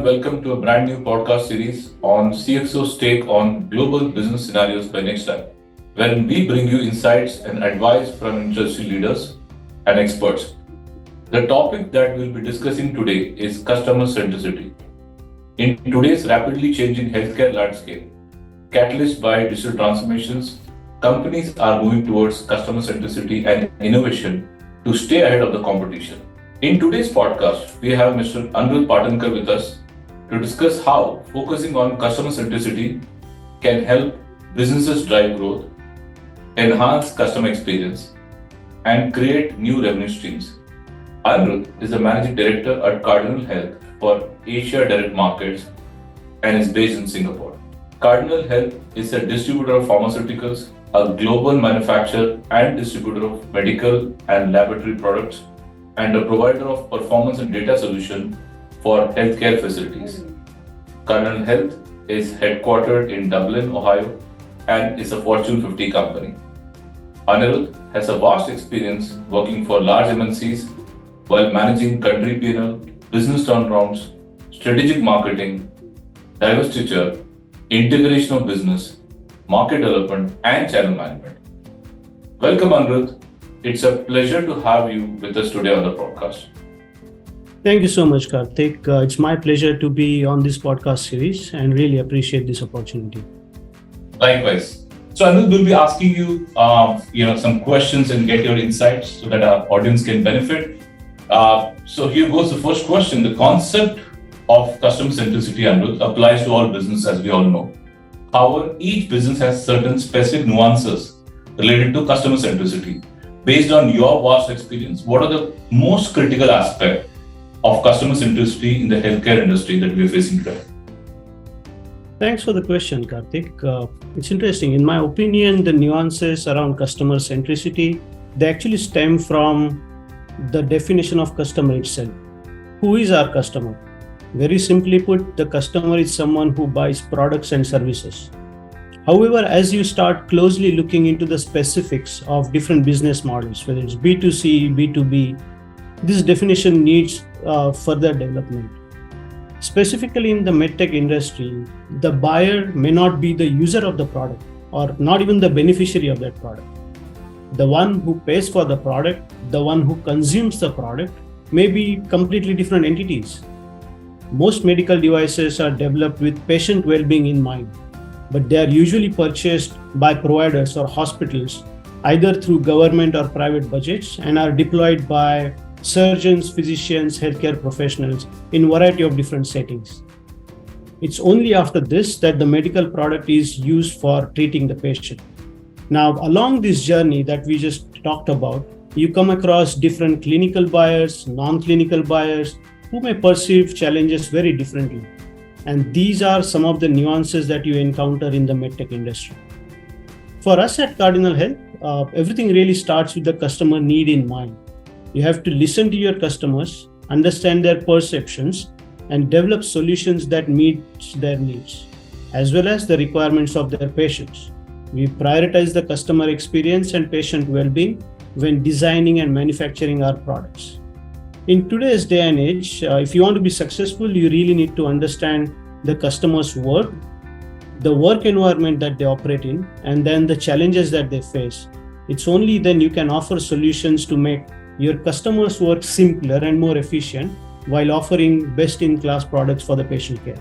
welcome to a brand new podcast series on CXO's take on global business scenarios by Nextime, wherein we bring you insights and advice from industry leaders and experts. The topic that we'll be discussing today is customer centricity. In today's rapidly changing healthcare landscape, catalyzed by digital transformations, companies are moving towards customer centricity and innovation to stay ahead of the competition. In today's podcast, we have Mr. Anirudha Patankar with us to discuss how focusing on customer centricity can help businesses drive growth, enhance customer experience, and create new revenue streams. Anirudha is the Managing Director at Cardinal Health for Asia Direct Markets and is based in Singapore. Cardinal Health is a distributor of pharmaceuticals, a global manufacturer and distributor of medical and laboratory products, and a provider of performance and data solution for healthcare facilities. Cardinal Health is headquartered in Dublin, Ohio, and is a Fortune 50 company. Anirudha has a vast experience working for large MNCs while managing country P&L, business turnarounds, strategic marketing, divestiture, integration of business, market development, and channel management. Welcome, Anirudha. It's a pleasure to have you with us today on the podcast. Thank you so much, Kartik. It's my pleasure to be on this podcast series and really appreciate this opportunity. Likewise. So Anirudha will be asking you, some questions and get your insights so that our audience can benefit. So here goes the first question. The concept of customer centricity, Anirudha, applies to all business, as we all know. However, each business has certain specific nuances related to customer centricity. Based on your vast experience, what are the most critical aspects of customer centricity in the healthcare industry that we are facing today? Thanks for the question, Kartik. It's interesting. In my opinion, the nuances around customer centricity, they actually stem from the definition of customer itself. Who is our customer? Very simply put, the customer is someone who buys products and services. However, as you start closely looking into the specifics of different business models, whether it's B2C, B2B, this definition needs further development. Specifically in the medtech industry, the buyer may not be the user of the product or not even the beneficiary of that product. The one who pays for the product, the one who consumes the product may be completely different entities. Most medical devices are developed with patient well-being in mind, but they are usually purchased by providers or hospitals either through government or private budgets and are deployed by surgeons, physicians, healthcare professionals in a variety of different settings. It's only after this that the medical product is used for treating the patient. Now, along this journey that we just talked about, you come across different clinical buyers, non-clinical buyers who may perceive challenges very differently. And these are some of the nuances that you encounter in the medtech industry. For us at Cardinal Health, everything really starts with the customer need in mind. You have to listen to your customers, understand their perceptions, and develop solutions that meet their needs, as well as the requirements of their patients. We prioritize the customer experience and patient well-being when designing and manufacturing our products. In today's day and age, if you want to be successful, you really need to understand the customer's work, the work environment that they operate in, and then the challenges that they face. It's only then you can offer solutions to make your customers' work simpler and more efficient while offering best-in-class products for the patient care.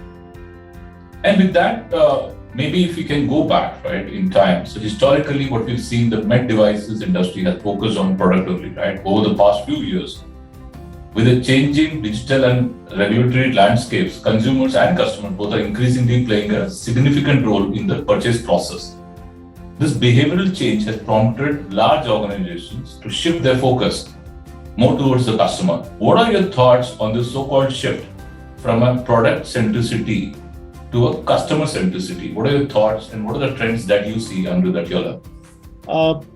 And with that, maybe if we can go back, right, in time. So historically, what we've seen, the med devices industry has focused on product only, right, over the past few years. With the changing digital and regulatory landscapes, consumers and customers both are increasingly playing a significant role in the purchase process. This behavioral change has prompted large organizations to shift their focus more towards the customer. What are your thoughts on this so-called shift from a product centricity to a customer centricity? What are your thoughts and what are the trends that you see under that yellow?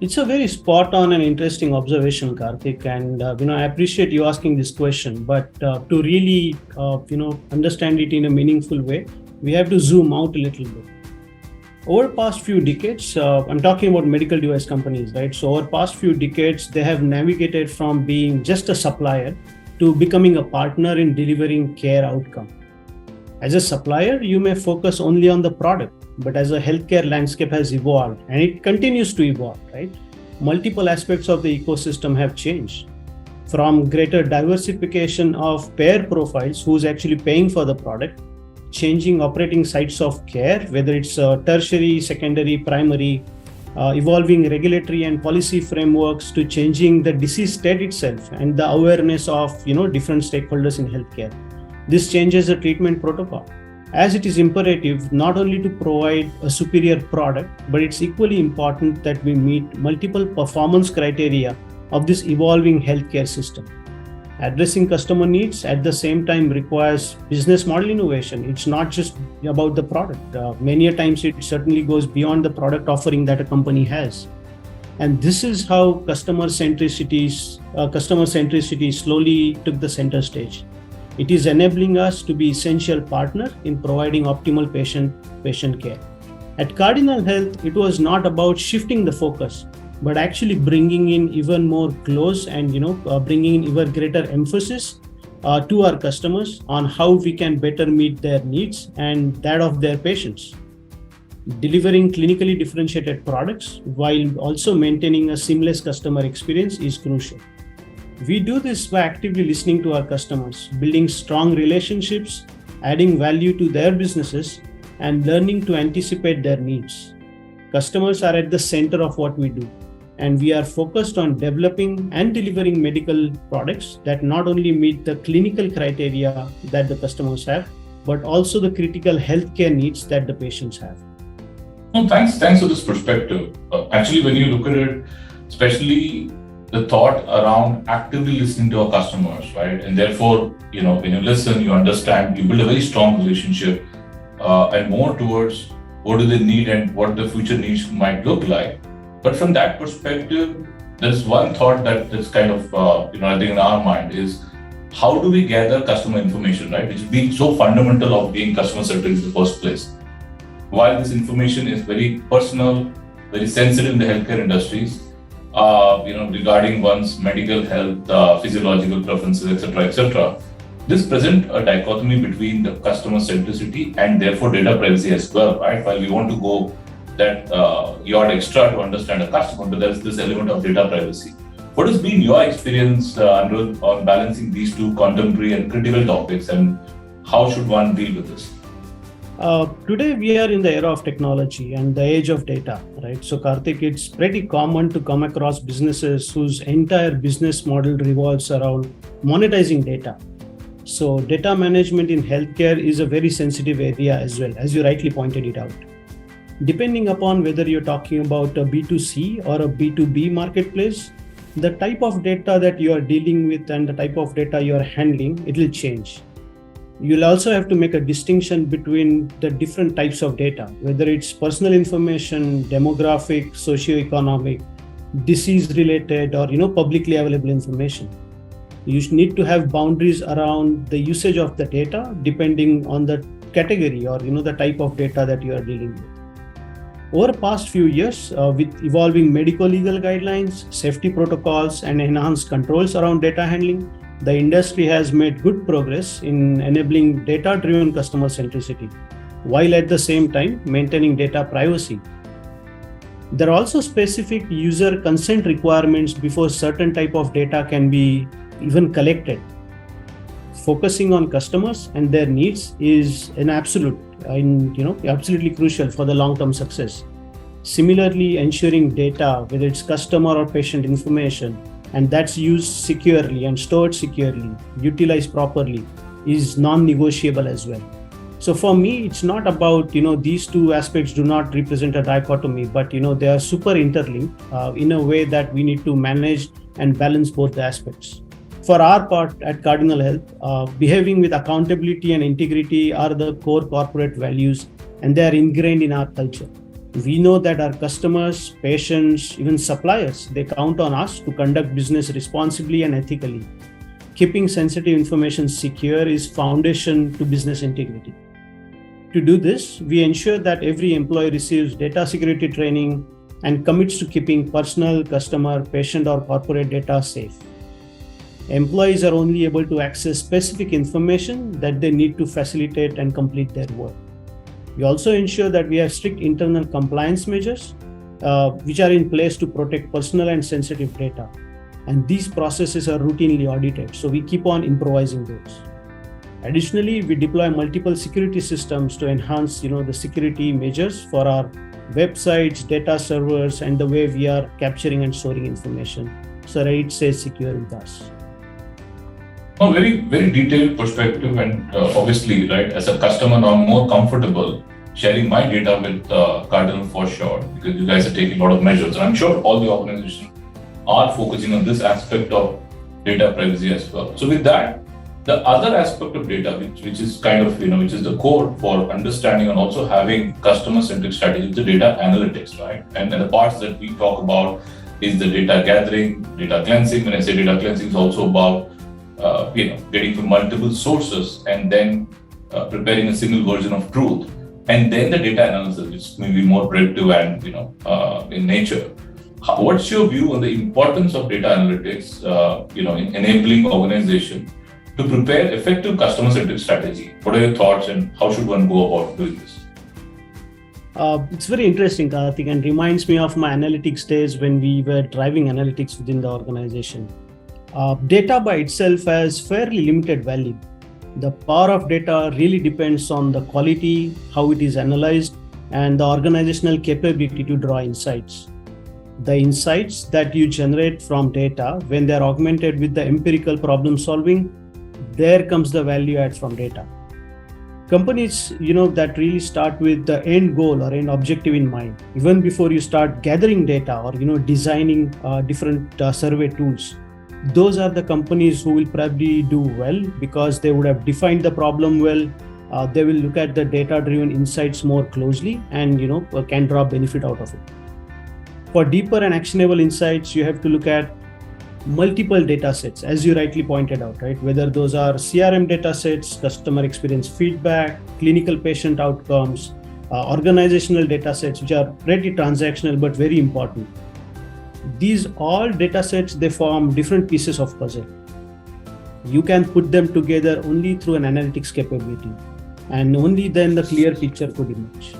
It's a very spot on and interesting observation, Kartik, and I appreciate you asking this question. But to really understand it in a meaningful way, we have to zoom out a little bit. Over past few decades, I'm talking about medical device companies, right? So over past few decades, they have navigated from being just a supplier to becoming a partner in delivering care outcome. As a supplier, you may focus only on the product, but as a healthcare landscape has evolved and it continues to evolve, right? Multiple aspects of the ecosystem have changed, from greater diversification of payer profiles, who's actually paying for the product, changing operating sites of care, whether it's tertiary, secondary, primary, evolving regulatory and policy frameworks, to changing the disease state itself and the awareness of different stakeholders in healthcare. This changes the treatment protocol, as it is imperative not only to provide a superior product, but it's equally important that we meet multiple performance criteria of this evolving healthcare system. Addressing customer needs at the same time requires business model innovation. It's not just about the product. Many a times it certainly goes beyond the product offering that a company has. And this is how customer centricity slowly took the center stage. It is enabling us to be essential partner in providing optimal patient care. At Cardinal Health, it was not about shifting the focus, but actually bringing in even more close and bringing in even greater emphasis to our customers on how we can better meet their needs and that of their patients. Delivering clinically differentiated products while also maintaining a seamless customer experience is crucial. We do this by actively listening to our customers, building strong relationships, adding value to their businesses, and learning to anticipate their needs. Customers are at the center of what we do, and we are focused on developing and delivering medical products that not only meet the clinical criteria that the customers have, but also the critical healthcare needs that the patients have. No, thanks for this perspective. Actually, when you look at it, especially the thought around actively listening to our customers, right? And therefore, when you listen, you understand, you build a very strong relationship, and more towards what do they need and what the future needs might look like. But from that perspective, there's one thought that is kind of, I think in our mind is, how do we gather customer information, right? Which is being so fundamental of being customer centric in the first place. While this information is very personal, very sensitive in the healthcare industries, regarding one's medical health, physiological preferences, etc., this presents a dichotomy between the customer centricity and therefore data privacy as well, right? While we want to go that yard extra to understand a customer, but there's this element of data privacy. What has been your experience, Anirudha, on balancing these two contemporary and critical topics, and how should one deal with this? Today we are in the era of technology and the age of data, right? So Kartik, it's pretty common to come across businesses whose entire business model revolves around monetizing data. So data management in healthcare is a very sensitive area as well, as you rightly pointed it out. Depending upon whether you're talking about a B2C or a B2B marketplace, the type of data that you are dealing with and the type of data you are handling, it will change. You'll also have to make a distinction between the different types of data, whether it's personal information, demographic, socioeconomic, disease-related, or publicly available information. You need to have boundaries around the usage of the data depending on the category or the type of data that you are dealing with. Over the past few years, with evolving medical legal guidelines, safety protocols, and enhanced controls around data handling, the industry has made good progress in enabling data-driven customer centricity, while at the same time maintaining data privacy. There are also specific user consent requirements before certain type of data can be even collected. Focusing on customers and their needs is absolutely crucial for the long-term success. Similarly, ensuring data, whether it's customer or patient information, and that's used securely and stored securely, utilized properly, is non-negotiable as well. So for me, it's not about, these two aspects do not represent a dichotomy, but, they are super interlinked in a way that we need to manage and balance both the aspects. For our part at Cardinal Health, behaving with accountability and integrity are the core corporate values, and they are ingrained in our culture. We know that our customers, patients, even suppliers, they count on us to conduct business responsibly and ethically. Keeping sensitive information secure is foundation to business integrity. To do this, we ensure that every employee receives data security training and commits to keeping personal, customer, patient, or corporate data safe. Employees are only able to access specific information that they need to facilitate and complete their work. We also ensure that we have strict internal compliance measures, which are in place to protect personal and sensitive data. And these processes are routinely audited, so we keep on improvising those. Additionally, we deploy multiple security systems to enhance, the security measures for our websites, data servers, and the way we are capturing and storing information, so that it stays secure with us. A very, very detailed perspective, and obviously, right, as a customer now, I'm more comfortable sharing my data with Cardinal for sure, because you guys are taking a lot of measures. And I'm sure all the organizations are focusing on this aspect of data privacy as well. So with that, the other aspect of data, which is kind of, which is the core for understanding and also having customer-centric strategy, is the data analytics, right? And the parts that we talk about is the data gathering, data cleansing. When I say data cleansing, it's also about getting from multiple sources and then preparing a single version of truth, and then the data analysis, which may be more predictive and in nature. What's your view on the importance of data analytics, in enabling organization to prepare effective customer-centric strategy? What are your thoughts, and how should one go about doing this? It's very interesting, Kartik, and reminds me of my analytics days when we were driving analytics within the organization. Data by itself has fairly limited value. The power of data really depends on the quality, how it is analyzed, and the organizational capability to draw insights. The insights that you generate from data, when they're augmented with the empirical problem solving, there comes the value add from data. Companies, that really start with the end goal or end objective in mind, even before you start gathering data or, designing different survey tools. Those are the companies who will probably do well because they would have defined the problem well. They will look at the data-driven insights more closely and, can draw benefit out of it. For deeper and actionable insights, you have to look at multiple data sets, as you rightly pointed out, right? Whether those are CRM data sets, customer experience feedback, clinical patient outcomes, organizational data sets, which are pretty transactional but very important. These all data sets, they form different pieces of puzzle. You can put them together only through an analytics capability, and only then the clear picture could emerge.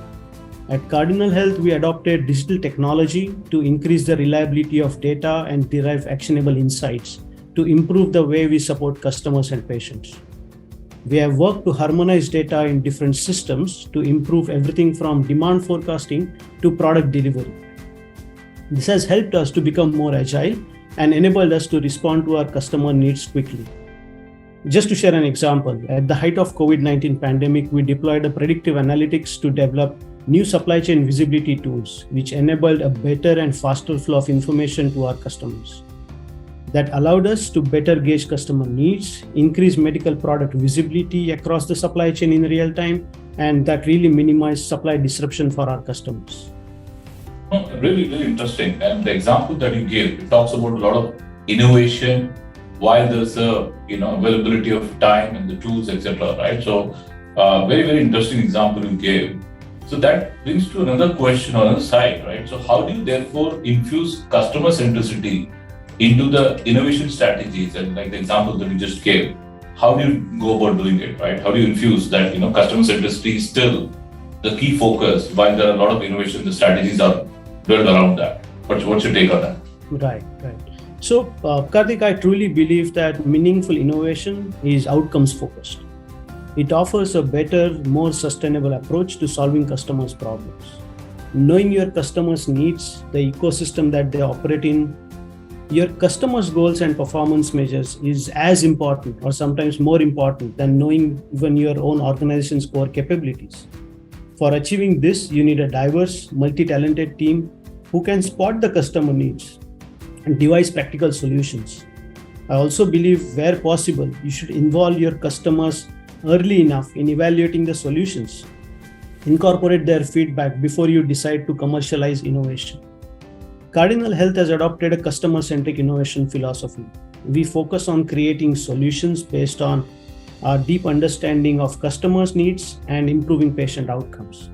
At Cardinal Health, we adopted digital technology to increase the reliability of data and derive actionable insights to improve the way we support customers and patients. We have worked to harmonize data in different systems to improve everything from demand forecasting to product delivery. This has helped us to become more agile and enabled us to respond to our customer needs quickly. Just to share an example, at the height of COVID-19 pandemic, we deployed a predictive analytics to develop new supply chain visibility tools, which enabled a better and faster flow of information to our customers. That allowed us to better gauge customer needs, increase medical product visibility across the supply chain in real time, and that really minimized supply disruption for our customers. Really, really interesting. And the example that you gave, it talks about a lot of innovation while there's a availability of time and the tools, etc. Right? So, very, very interesting example you gave. So that brings to another question on the side, right? So how do you therefore infuse customer centricity into the innovation strategies, and like the example that you just gave? How do you go about doing it, right? How do you infuse that, customer centricity is still the key focus while there are a lot of innovation, the strategies are built around that? What's your take on that? Right. So, Kartik, I truly believe that meaningful innovation is outcomes focused. It offers a better, more sustainable approach to solving customers' problems. Knowing your customers' needs, the ecosystem that they operate in, your customers' goals and performance measures is as important or sometimes more important than knowing even your own organization's core capabilities. For achieving this, you need a diverse, multi-talented team who can spot the customer needs and devise practical solutions. I also believe where possible, you should involve your customers early enough in evaluating the solutions. Incorporate their feedback before you decide to commercialize innovation. Cardinal Health has adopted a customer-centric innovation philosophy. We focus on creating solutions based on our deep understanding of customers' needs and improving patient outcomes.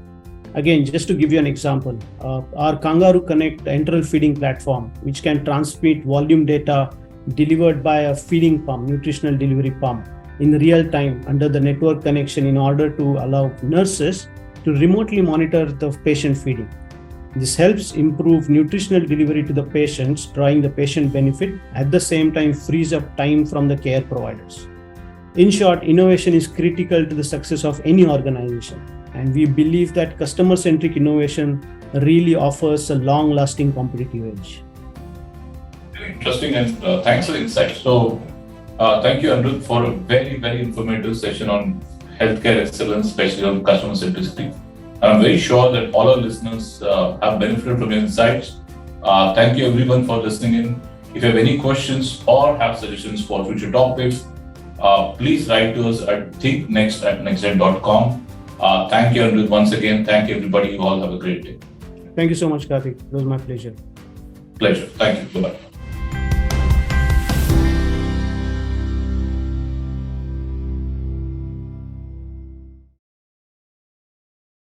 Again, just to give you an example, our Kangaroo Connect enteral feeding platform, which can transmit volume data delivered by a feeding pump, nutritional delivery pump, in real time under the network connection in order to allow nurses to remotely monitor the patient feeding. This helps improve nutritional delivery to the patients, drawing the patient benefit, at the same time frees up time from the care providers. In short, innovation is critical to the success of any organization, and we believe that customer-centric innovation really offers a long-lasting competitive edge. Interesting, and thanks for the insight. So, thank you, Anirudha, for a very, very informative session on healthcare excellence, especially on customer centricity. And I'm very sure that all our listeners have benefited from your insights. Thank you, everyone, for listening in. If you have any questions or have suggestions for future topics, please write to us at thinknext@nextgen.com. Thank you, Anirudha, once again. Thank you, everybody. You all have a great day. Thank you so much, Kartik. It was my pleasure. Pleasure. Thank you. Bye-bye.